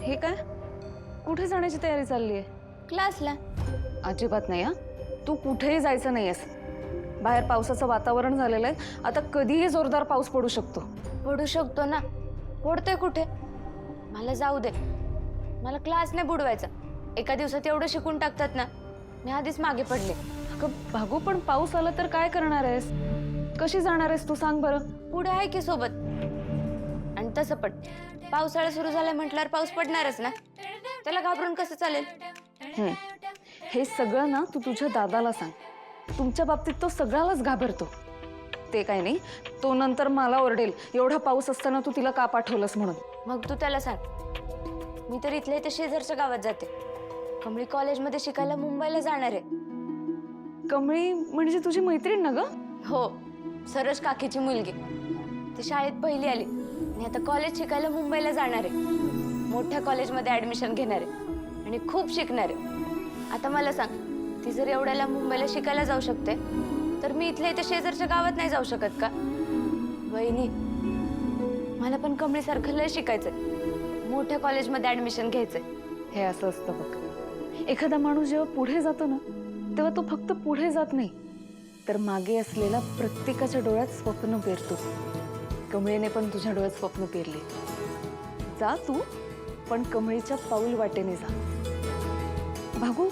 हे काय? कुठे जाण्याची तयारी चालली आहे? क्लासला. अजिबात नाही हा. तू कुठेही जायचं नाहीयेस. बाहेर पावसाचं वातावरण झालेलं आहे. आता कधीही जोरदार पाऊस पडू शकतो. पडू शकतो ना. पडतोय कुठे? मला जाऊ दे. मला क्लास नाही बुडवायचा. एका दिवसात एवढं शिकून टाकतात ना. मी आधीच मागे पडले. अगं भागू, पण पाऊस आला तर काय करणार आहेस? कशी जाणार आहेस तू सांग बरं? पुढे आहे की सोबत. आणि तसं पण पावसाळा सुरू झालाय म्हटल्यावर पाऊस पडणारच ना. त्याला घाबरून कसं चालेल? हे सगळं ना तू तुझ्या दादाला सांग. तुमच्या बाबतीत तो सगळ्यालाच घाबरतो. ते काय नाही, तो नंतर मला ओरडेल, एवढा पाऊस असताना तू तिला का पाठवलंस म्हणून. मग तू त्याला सांग. मी तर इथल्या इथे शेजारच्या गावात जाते. कमळी कॉलेजमध्ये शिकायला मुंबईला जाणार आहे. कमळी म्हणजे तुझी मैत्रीण ना ग? हो, सरस काकीची मुलगी. ती शाळेत पहिली आली आणि आता कॉलेज शिकायला मुंबईला जाणार आहे. मोठ्या कॉलेजमध्ये ऍडमिशन घेणार आहे आणि खूप शिकणार आहे. आता मला सांग, ती जर एवढ्याला मुंबईला शिकायला जाऊ शकते, तर मी इथल्या इथे शेजारच्या गावात नाही जाऊ शकत का? वहिनी, मला पण कमळीसारखं लय शिकायचंय. मोठ्या कॉलेजमध्ये ऍडमिशन घ्यायचंय. हे असं असतं बघ. एखादा माणूस जेव्हा पुढे जातो ना, तेव्हा तो फक्त पुढे जात नाही, तर मागे असलेला प्रत्येकाच्या डोळ्यात स्वप्न पेरतो. कमळीने पण तुझ्या डोळ्यात स्वप्न पेरले. जा तू, पण कमळीच्या पाऊल वाटेने जा. भागू,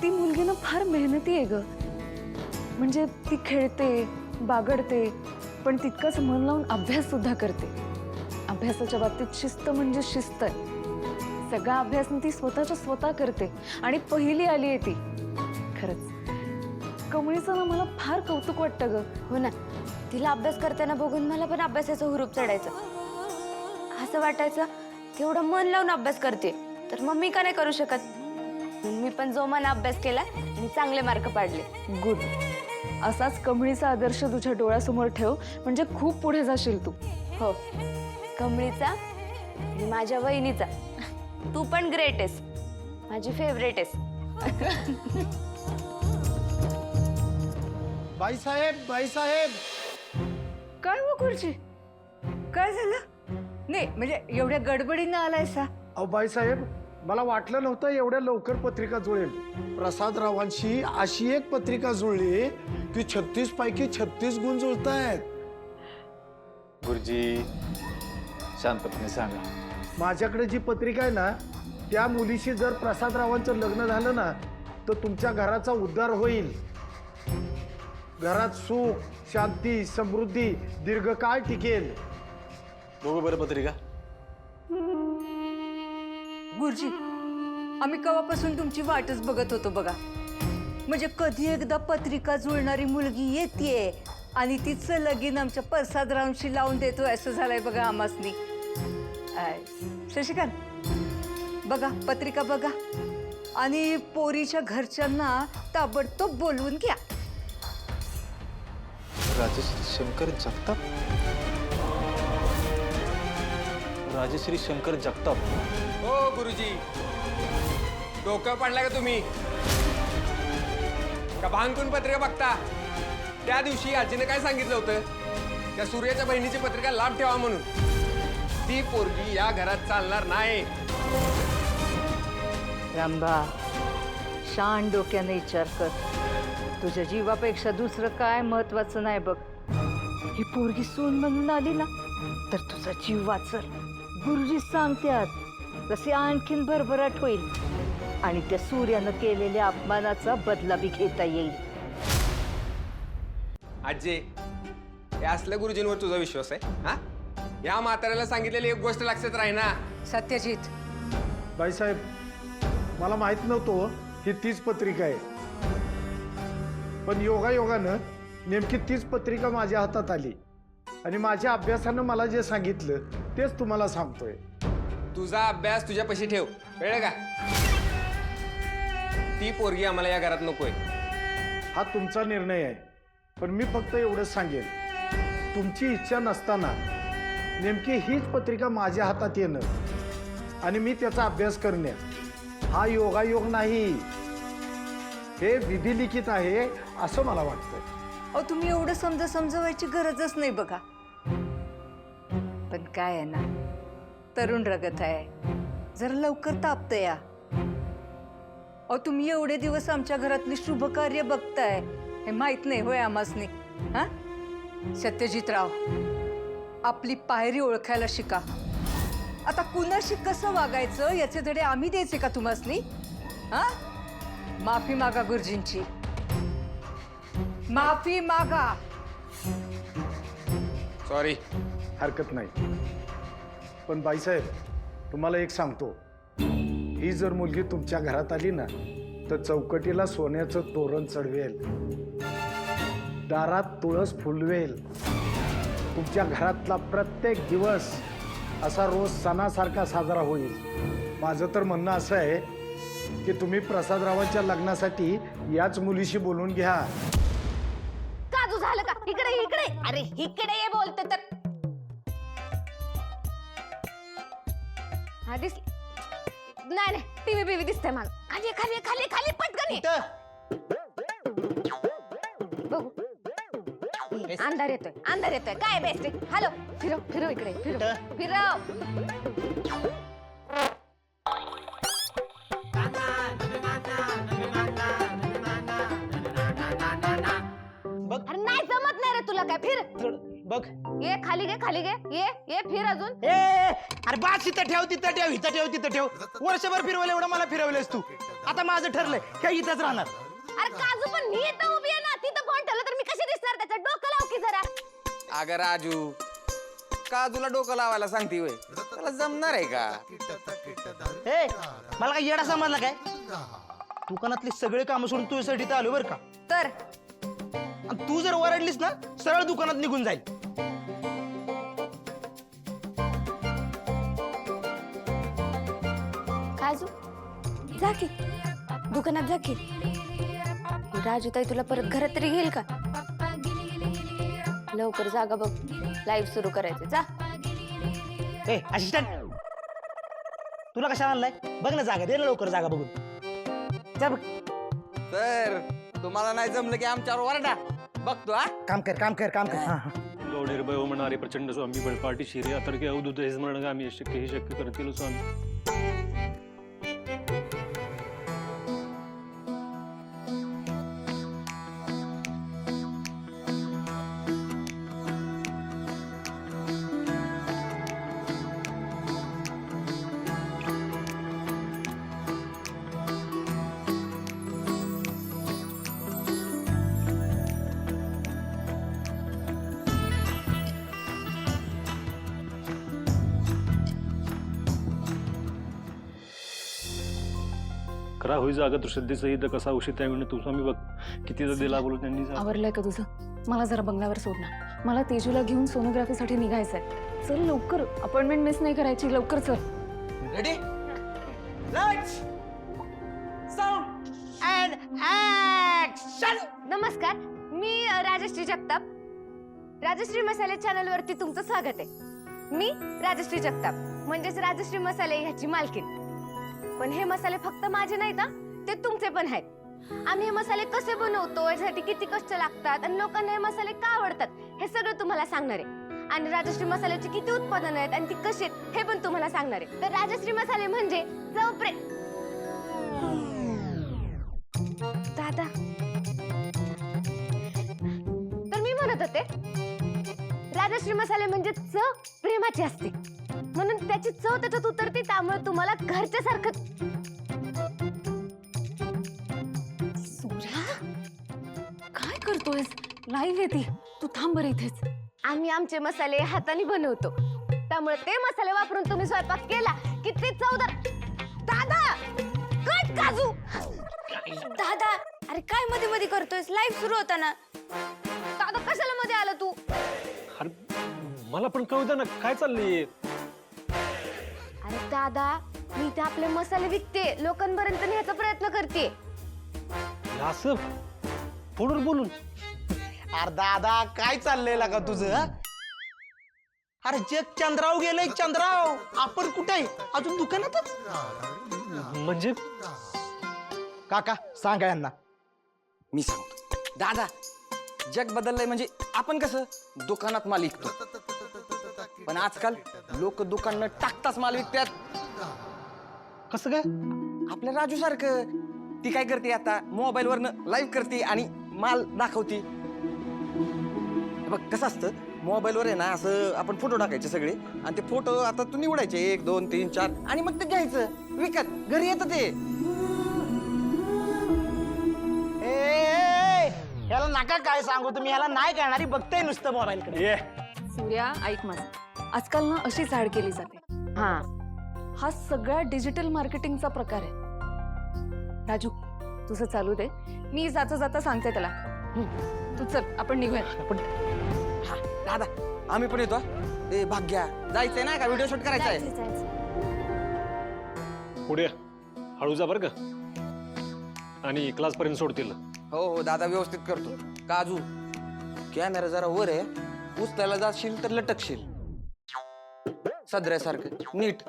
ती मुलगी ना फार मेहनती आहे ग. म्हणजे ती खेळते, बागडते, पण तितकंच मन लावून अभ्यास सुद्धा करते. अभ्यासाच्या बाबतीत शिस्त म्हणजे शिस्त आहे. सगळा अभ्यास ती स्वतःच्या स्वतः करते आणि पहिली आली आहे ती. खरंच कमळीचं ना मला फार कौतुक वाटतं ग. हो ना, तिला अभ्यास करताना बघून मला पण अभ्यासाचं हुरूप चढायचं. असं वाटायचं तेवढं मन लावून अभ्यास करते, तर मग मी का नाही करू शकत? मी पण जोमाने अभ्यास केला आणि चांगले मार्क पाडले. गुड. असाच कमळीचा आदर्श तुझ्या डोळ्यासमोर ठेव, म्हणजे खूप पुढे जाशील तू. हो, कमळीचा आणि माझ्या वहिनीचा. तू पण ग्रेट आहेस, माझी फेवरेट आहेस. बाईसाहेब, बाईसाहेब. काय हो खुर्ची? काय झालं? नाही म्हणजे एवढ्या गडबडीनं आलायसा? अहो बाईसाहेब, मला वाटलं नव्हतं एवढ्या लवकर पत्रिका जुळेल. प्रसादरावांशी अशी एक पत्रिका जुळली की 36 पैकी 36 गुण जुळतायत. गुरुजी शांतपणे सांगा. माझ्याकडे जी पत्रिका आहे ना, त्या मुलीशी जर प्रसादरावांचं लग्न झालं ना, तर तुमच्या घराचा उद्धार होईल. घरात सुख, शांती, समृद्धी दीर्घकाळ टिकेल. बघू बरं पत्रिका. गुरुजी, आम्ही केव्हापासून तुमची वाटच बघत होतो बघा. म्हणजे कधी एकदा पत्रिका जुळणारी मुलगी येतेय आणि तिचं लगीन आमच्या प्रसादरावांशी लावून देतोय असं झालंय बघा आमासनी. शशिकांत, बघा पत्रिका बघा आणि पोरीच्या घरच्यांना ताबडतोब बोलवून घ्या. राजश्री शंकर जगताप. राजश्री शंकर जगताप. हो गुरुजी, डोकं पडला का तुम्ही? का भांगून पत्रिका बघता? त्या दिवशी आजीने काय सांगितलं होतं? त्या सूर्याच्या बहिणीची पत्रिका लांब ठेवा म्हणून. ती पोरगी या घरात चालणार नाही. रामबा, शान डोक्याने विचार कर. तुझ्या जीवापेक्षा दुसरं काय महत्वाचं नाही बघ. ही पोरगी सून म्हणून आली ना, तर तुझा जीव वाचल. गुरुजी सांगतात कसे आणखीन भरभराट होईल आणि त्या सूर्यानं केलेल्या अपमानाचा बदला बी घेता येईल. आजी, हे असल्या गुरुजींवर तुझा विश्वास आहे? हा, या म्हाताऱ्याला सांगितलेली एक गोष्ट लक्षात राही ना. सत्यजित, बाईसाहेब, मला माहित नव्हतं ही तीच पत्रिका आहे, पण योगायोगानं नेमकी तीच पत्रिका माझ्या हातात आली आणि माझ्या अभ्यासानं मला जे सांगितलं तेच तुम्हाला सांगतोय. तुझा अभ्यास तुझ्यापाशी ठेव, कळलं का? ती पोरगी आम्हाला या घरात नकोय. हा तुमचा निर्णय आहे, पण मी फक्त एवढंच सांगेन, तुमची इच्छा नसताना नेमकी हीच पत्रिका माझ्या हातात येणं आणि मी त्याचा अभ्यास करणे हा योगायोग नाही, हे विधिलिखित आहे असं मला वाटतंय. अहो तुम्ही एवढं समजवायची गरजच नाही बघा. पण काय आहे ना, तरुण रगत आहे, जरा लवकर तापतं या. अहो तुम्ही एवढे दिवस आमच्या घरातली शुभ कार्य बघताय हे माहित नाही होय आमासनी? हा सत्यजितराव, आपली पायरी ओळखायला शिका. आता कुणाशी कसं वागायचं याचे धडे आम्ही द्यायचे का तुम्हासनी? हा माफी मागा गुरुजींची, माफी मागा. सॉरी. हरकत नाही. पण बाईसाहेब, तुम्हाला एक सांगतो, ही जर मुलगी तुमच्या घरात आली ना तर चौकटीला सोन्याचं तोरण चढवेल, दारात तुळस फुलवेल. तुमच्या घरातला प्रत्येक दिवस असा रोज सणासारखा साजरा होईल. माझं तर म्हणणं असं आहे की तुम्ही प्रसादरावांच्या लग्नासाठी याच मुलीशी बोलून घ्या. काजू झालं का? इकडे इकडे. अरे इकडे ये बोलते तर. हा दिस नाही नाही, टीव्ही बीव्ही दिसतंय मला. खाली खाली खाली खाली पटकन ये. बघू. अंधार येतोय, अंधार येतोय. काय बेस्ट आहे? हॅलो, फिरव फिरव इकडे, फिरव फिरव. अरे नाही जमत नाही रे तुला. काय फिर बघ. ये खाली घे, खाली घे. ये फिर अजून. अरे बास इथं ठेव, तिथं ठेव, इथं ठेव, तिथं ठेव. वर्षभर फिरवलं एवढं मला फिरवलंस तू. आता माझं ठरलंय हे इथंच राहणार. अरे काजू पण मी इथं उभी आहे ना. तिथं कोण ठेवलं तर मी कशी दिसणार? त्याचं डोकं लाव की जरा. अगं राजू, काजूला डोकं लावायला सांगते वय, त्याला जमणार आहे का? ए मला काय येडा समजला काय? दुकानातली सगळे कामं सोडून तुझ्यासाठी इथं आलो बरं का. तर आणि तू जर ओरडलीस ना सरळ दुकानात निघून जाईल. काजू जा की दुकानात, जा की. राजू ताई तुला परत घरात तरी घेईल का? लवकर जागा बघ, लाईव्ह सुरू करायचं. जा. ए असिस्टंट, तुला कशा आणलाय? बघ ना जागा, दे ना लवकर जागा बघून. जा बघ. तर तुम्हाला नाही जमलं की आमच्यावर वरडा. बघतो हा. काम कर, काम कर, काम कर. हा, हा. गौ निर्भय हो म्हणणारे प्रचंड स्वामी बळपाटी शिरे अतर्क्य अवधूत हे स्मरण आम्ही शक्य हे शक्य करतील स्वामी. खरा होई जागा तर श्रद्धेसहित कसा उशित आहे म्हणून तू स्वामी बघ किती दिला बोलू त्यांनी. आवरलंय का तुझं? मला जरा बंगल्यावर सोड ना. मला तेजूला घेऊन सोनोग्राफीसाठी निघायचंय. चल लवकर, अपॉइंटमेंट मिस नाही करायची. लवकर चल. Ready, lights, sound and action. नमस्कार, मी राजश्री जगताप. राजश्री मसाले चॅनल वरती तुमचं स्वागत आहे. मी राजश्री जगताप म्हणजेच राजश्री मसाले ह्याची मालकीण. पण हे मसाले फक्त माझे नाहीत हा, ते तुमचे पण आहेत. आम्ही हे मसाले कसे बनवतो, यासाठी किती कष्ट लागतात आणि लोकांना हे मसाले का आवडतात हे सगळं तुम्हाला सांगणार आहे. आणि राजश्री मसाल्याची किती उत्पादनं आहेत आणि ती कशी आहेत हे पण तुम्हाला सांगणार आहे. तर राजश्री मसाले म्हणजे चव प्रेम. दादा, तर मी म्हणत होते राजश्री मसाले म्हणजे चव प्रेमाची असते, म्हणून त्याची चव त्याच्यात उतरते. त्यामुळे तुम्हाला घरच्या सारखं. सूर्या, काय करतोयस? लाईव्ह येते. तू थांब बरं इथेच. आम्ही आमचे मसाले हाताने बनवतो, त्यामुळे ते मसाले वापरून तुम्ही स्वयंपाक केला की ते चवदार. दादा कट काजू. दादा अरे काय मध्ये मध्ये करतोयस? लाईव्ह सुरू होता ना. दादा कशाला मध्ये आला तू? अरे मला पण कळू द्या ना काय चाललंय. अरे दादा, मी ते आपले मसाले विकते, लोकांपर्यंत न्यायचा प्रयत्न करते. असं फोनवर बोलून. अरे दादा काय चाललंय का तुझं? अरे जग चंद्राव गेलंय, चंद्राव. आपण कुठे अजून दुकानातच? म्हणजे काका सांगा यांना. मी सांगतो दादा, जग बदललंय. म्हणजे आपण कसं दुकानात माल विकतो, पण आजकाल लोक दुकान टाकताच माल विकतात. कसं काय? आपल्या राजू सारखं. ती काय करते आता, मोबाईल वरनं लाईव्ह करते आणि माल दाखवते. हे बघ कसं असतं, मोबाईल वर आहे ना असं आपण फोटो टाकायचे सगळे, आणि ते फोटो आता तू निवडायचे 1 2 3 4 आणि मग ते घ्यायचं विकत, घरी येतं ते. ह्याला नका काय सांगू तुम्ही, ह्याला नाही करणारी बघताय नुसतं मोबाईल कडे. ये सूर्या ऐक माझं, आजकाल ना अशीच ऍड केली जाते. हा सगळा डिजिटल मार्केटिंगचा प्रकार आहे. राजू तुझं चालू दे, मी जाता जाता सांगते त्याला. तू चल आपण निघूया. हा दादा आम्ही पण येतो. ए भाग्या जायचंय ना का, व्हिडिओ शूट करायचा आहे. पुढे या. हळू जा बरं का, आणि क्लास पर्यंत सोडतील. हो हो दादा व्यवस्थित करतो. काजू कॅमेरा जरा वर आहे, उचलायला जाशील तर लटकशील सदऱ्यासारखं नीट.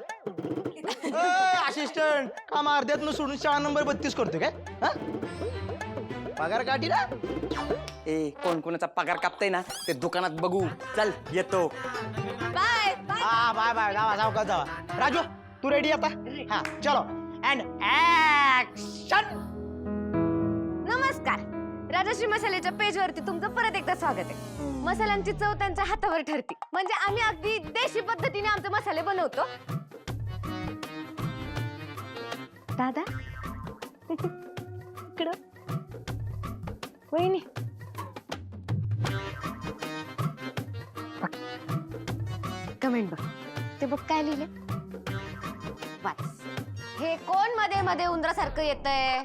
असिस्टंट काम अर्ध्यातनं सोडून शाळा नंबर 32 करतो काय? हा? पगार काठी ना. ए कोण कोणाचा पगार कापताय ना ते दुकानात बघू. चल येतो. बाय हा बाय बाय. जावा जाऊ का जावा. राजू तू रेडी आता? हा चलो अँड ऍक्शन. नमस्कार. राजश्री मसाल्याच्या पेजवरती तुमचं परत एकदा स्वागत आहे. मसाल्यांची चव त्यांच्या हातावर ठरते, म्हणजे आम्ही अगदी देशी पद्धतीने आमचे मसाले बनवतो. दादा इकडं वहिनी. कमेंट बघ, ते बघ काय लिहिले. वाच. हे कोण मध्ये मध्ये उंदरासारखं येतंय?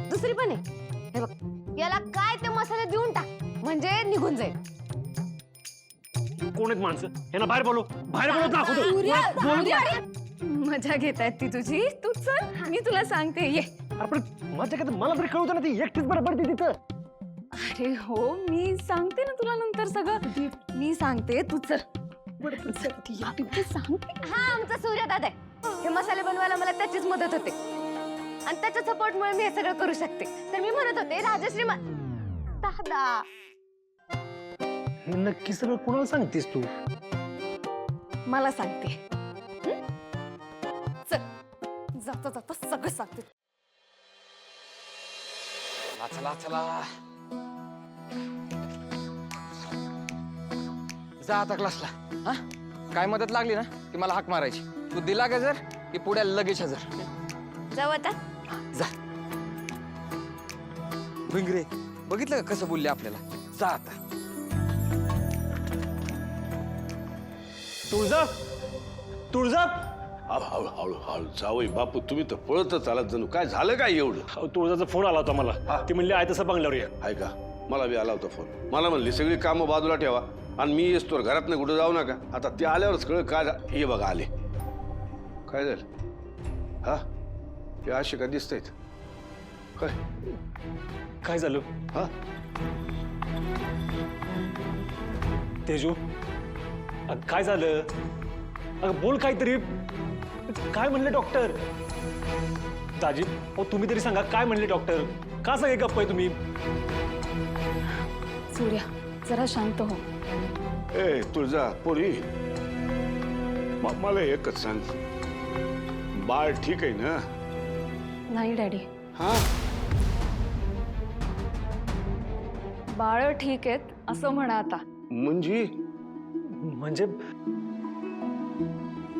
दुसरी पण आहे. हे बघ, याला काय ते मसाले देऊन टाक, म्हणजे निघून जाईल. कोण आहेत माणसं? यांना बाहेर बोलव, बाहेर बोलव, दाखवतो. मजा घेत आहेत ती तुझी. तू चल, मी तुला सांगते. ये. आपण माझ्या काय मला तरी कळवतं ना, ती एकटीच बरं पडते तिथं. अरे हो, मी सांगते ना तुला नंतर सगळं. मी सांगते, तू चल. सांगते. हा आमचा सूर्य दादा आहे. हे मसाले बनवायला मला त्याचीच मदत होते, आणि त्याच्या सपोर्टमुळे मी हे सगळं करू शकते. तर मी म्हणत होते राजश्री दादा. हे नक्की सगळं कोणाला सांगतेस तू? मला सांगते. चल, जाता जाता सगळं सांगते. चला चला जा आता क्लासला. हा काय मदत लागली ना की मला हाक मारायची. तू दिला गजर की पुढे लगेच हजर. जाऊ आता. जा. भिंगरे बघितलं का कसं बोलले आपल्याला. जा आता. तुळजा, तुळजा. हळू हळू हळू जावई बापू, तुम्ही तर पळतच आलात जणू. काय झालं काय एवढं? अहो, तुळजाचा फोन आला होता मला. ती म्हणली आहे तसं बंगल्यावर या. ऐका, मला बी आला होता फोन. मला म्हणली सगळी कामं बाजूला ठेवा आणि मी येस तोर घरात नाही कुठं जाऊ नका. आता ते आल्यावरच कळ काय हे बघा आले. काय झालं? हा हे असे का दिसतायत? काय काय झालं? हा तेजू, अगं काय झालं? अगं बोल काहीतरी. काय म्हणले डॉक्टर? दाजी अहो तुम्ही तरी सांगा, काय म्हणले डॉक्टर? का सगळे गप्प आहे तुम्ही? सूर्या जरा शांत हो. ए तुळजा पोरी, मला एकच सांग, बाळ ठीक आहे ना? नाही डॅडी, हा बाळ ठीक आहेत असं म्हणा आता. म्हणजे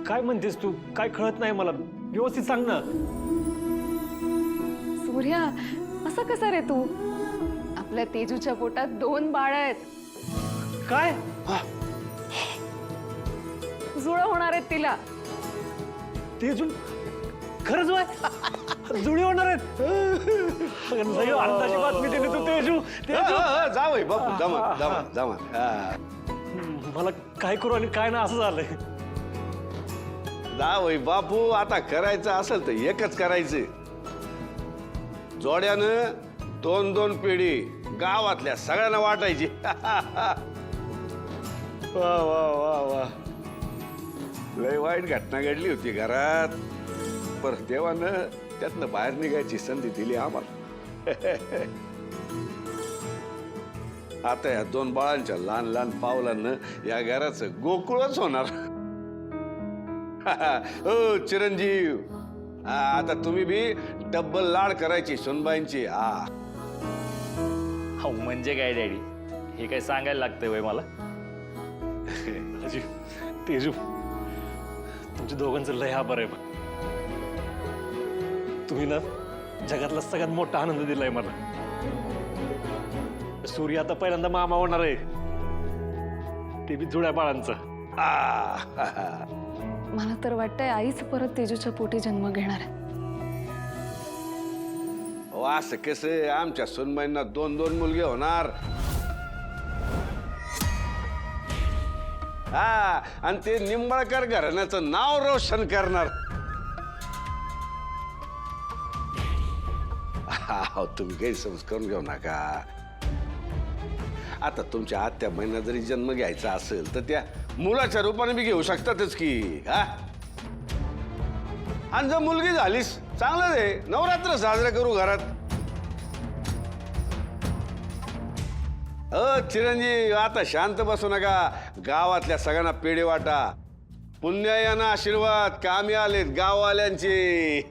काय म्हणतेस तू? काय कळत नाही मला, व्यवस्थित सांग ना. सूर्या असं कसं रे तू? आपल्या तेजूच्या पोटात 2 बाळ आहेत. काय? जुळं होणार आहेत तिला. तेजू खरंच वय जुळी होणार आहेत? अंदाजी बातमी दिली तू तेजू. जावई बापू जमा जमा जमा. मला काय करू आणि काय ना असं झालंय. जावई बापू, आता करायचं असेल तर एकच करायचं. जोड्यानं 2-2 पेढी गावातल्या सगळ्यांना वाटायची. वा वा वा वा. लय वाईट घटना घडली होती घरात, पर देवानं त्यातनं बाहेर निघायची संधी दिली आम्हाला. आता या 2 बाळांच्या लहान लहान पावलांना या घराचं गोकुळच होणार. हो चिरंजीव, आता तुम्ही बी डब्बल लाड करायची सुनबाईंची. हो म्हणजे काय डॅडी, हे काय सांगायला लागतंय वय मला? राजीव, तेजू, तुमच्या दोघांचं लय आभार आहे बघ. तुम्ही ना जगातला सगळ्यात मोठा आनंद दिलाय मला. सूर्य आता पहिल्यांदा मामा होणार आहे, ते बी जुळ्या बाळांचा. मला तर वाटतंय आईच परत तेजूच्या पोटी जन्म घेणार आहे. असं कसं, आमच्या सुनबाईंना 2-2 मुलगे होणार. आणि ते निंबाळकर घराण्याचं नाव रोशन करणार. तुम्ही गैरसमज करून घेऊ नका. आता तुमच्या आत्या बहिणीला जरी जन्म घ्यायचा असेल तर त्या मुलाच्या रूपाने बी घेऊ शकतातच की. आणि जर मुलगी झालीस चांगलंच आहे, नवरात्र साजरा करू घरात. चिरंजीव, आता शांत बसू नका. गावातल्या सगळ्यांना पेढे वाटा. पुण्यायानं आशीर्वाद कामी आलेत गाववाल्यांचे.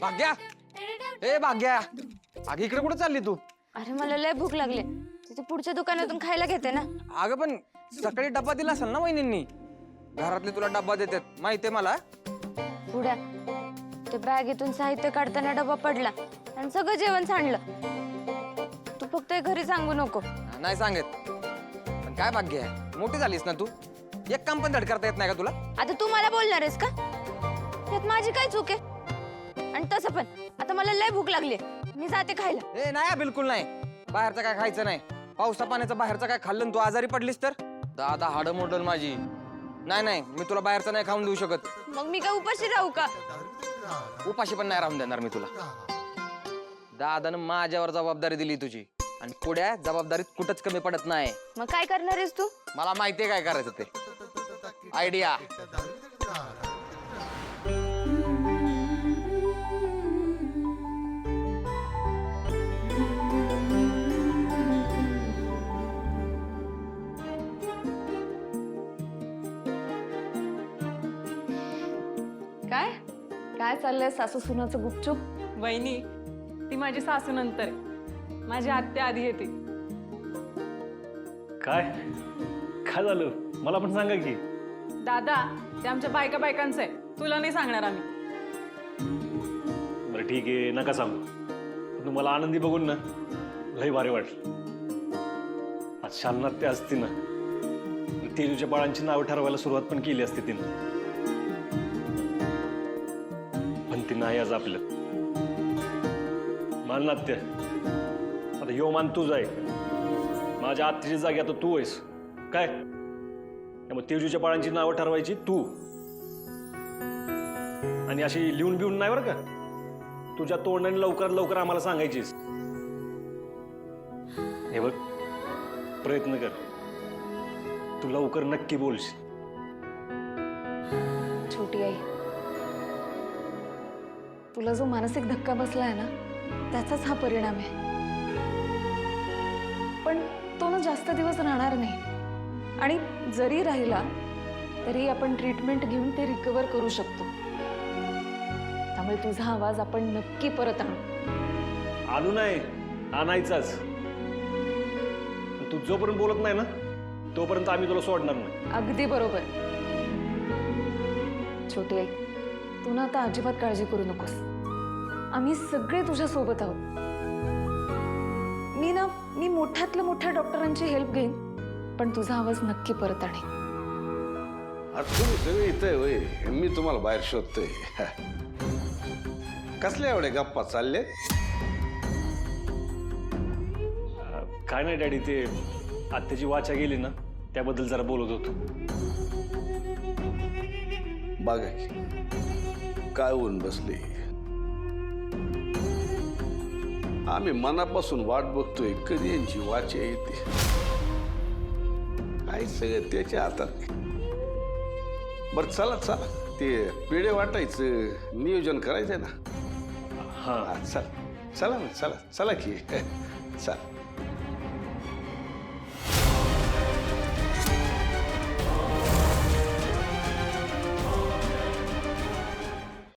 भाग्या, ए भाग्या, अगं इकडे कुठे चालली तू? अरे मला लय भूक लागली, तिथे पुढच्या दुकानातून खायला घेते ना. अगं पण सकाळी डब्बा दिला असेल ना वहिनींनी? घरातले तुला डब्बा देतात माहितीये मला. पुढ्या ते बॅगेतून साहित्य काढताना डबा पडला आणि सगळं जेवण सांडलं. तू फक्त हे घरी सांगू नको. नाही सांगत, पण काय भाग्य आहे, मोठी झालीस ना तू. एक काम पण धड करता येत नाही का तुला? आता तू मला बोलणार आहेस का? त्यात माझी काय चूक आहे? आणि तसं पण आता मला लय भूक लागली, मी जाते खायला. ए नाही, बिलकुल नाही. बाहेरचं काय खायचं नाही. पावसा पाण्याचं बाहेरचं काय खाल्लं तू आजारी पडलीस तर दादा हाडं मोडल माझी. नाही नाही, मी तुला बाहेरचं नाही खाऊन देऊ शकत. मग मी काय उपाशी राहू का? उपाशी पण नाही राहून देणार मी तुला. दादानं माझ्यावर जबाबदारी दिली तुझी, आणि पुढ्या जबाबदारीत कुठंच कमी पडत नाही. मग काय करणार आहेस तू? मला माहितीये काय करायचं ते. आयडिया. काय काय चाललंय सासू सुनाचं गुपचूप? वहिनी, ती माझी सासू नंतर आहे, माझी आत्या आधी येते. काय काय झालं मला पण सांगा की. दादा, ते आमच्या बायकांचं आहे, तुला नाही सांगणार आम्ही. बरं ठीक आहे, नका सांगू. पण तुम्हाला आनंदी बघून ना लय भारी वाटलं. आज शालनात ते असती ना, तेजूच्या बाळांची नावं ठरवायला सुरुवात पण केली असती तिनं. पण ती नाही आज आपलं. मान नात्य आता यो मान तू जाय. माझ्या आत्तीची जागी आता तू आहेस काय? त्यामुळे तेजूच्या बाळांची नावं ठरवायची तू. आणि अशी लिहून बिहून नाही बरं का, तुझ्या तोंडाने लवकरात लवकर आम्हाला सांगायचीस. हे बघ, प्रयत्न कर, तू लवकर नक्की बोलशील. छोटी आई, तुला जो मानसिक धक्का बसलाय ना, त्याचाच हा परिणाम आहे. पण तो ना जास्त दिवस राहणार नाही, आणि जरी राहिला तरी आपण ट्रीटमेंट घेऊन ते रिकवर करू शकतो. त्यामुळे तुझा आवाज आपण नक्की परत आणू. आणू नाही, आणायचाच. तू जोपर्यंत बोलत नाही ना, तोपर्यंत आम्ही तुला सोडणार नाही. अगदी बरोबर. छोटी आई, तू ना आता अजिबात काळजी करू नकोस. आम्ही सगळे तुझ्या सोबत आहोत. मी मोठ्यातल्या मोठ्या डॉक्टरांची हेल्प घेईन, पण तुझा आवाज नक्की परत आणेन. तुम्ही सगळे इथे होय, मी तुम्हाला बाहेर शोधतोय. कसल्या एवढे गप्पा चालले? काय नाही डॅडी, ते आत्याची वाचा गेली ना, त्याबद्दल जरा बोलत होतो. बघा की काय होऊन बसले. आम्ही मनापासून वाट बघतोय कधी यांची वाचा येते. काय सगळं त्याच्या हातात. बरं चला चला, ते पेढे वाटायचं नियोजन करायचंय ना. हा चला चला ना, चला चला की. चाल